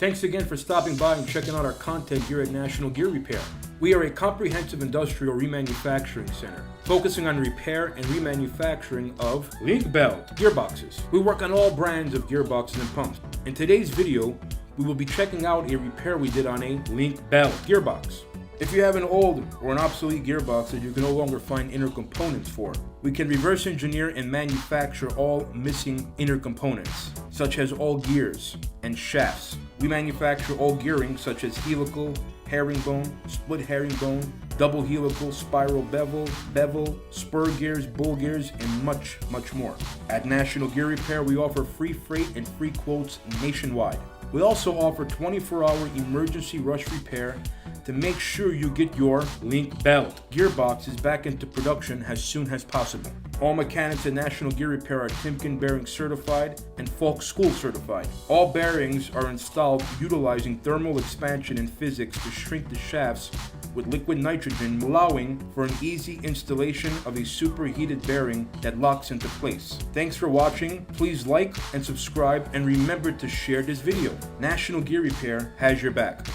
Thanks again for stopping by and checking out our content here at National Gear Repair. We are a comprehensive industrial remanufacturing center, focusing on repair and remanufacturing of Linkbelt gearboxes. We work on all brands of gearboxes and pumps. In today's video, we will be checking out a repair we did on a Linkbelt gearbox. If you have an old or an obsolete gearbox that you can no longer find inner components for, we can reverse engineer and manufacture all missing inner components, such as all gears and shafts. We manufacture all gearing such as helical, herringbone, split herringbone, double helical, spiral bevel, spur gears, bull gears, and much more. At National Gear Repair, we offer free freight and free quotes nationwide. We also offer 24-hour emergency rush repair to make sure you get your Linkbelt gearboxes back into production as soon as possible. All mechanics at National Gear Repair are Timken bearing certified and Falk School certified. All bearings are installed utilizing thermal expansion and physics to shrink the shafts with liquid nitrogen, allowing for an easy installation of a superheated bearing that locks into place. Thanks for watching. Please like and subscribe, and remember to share this video. National Gear Repair has your back.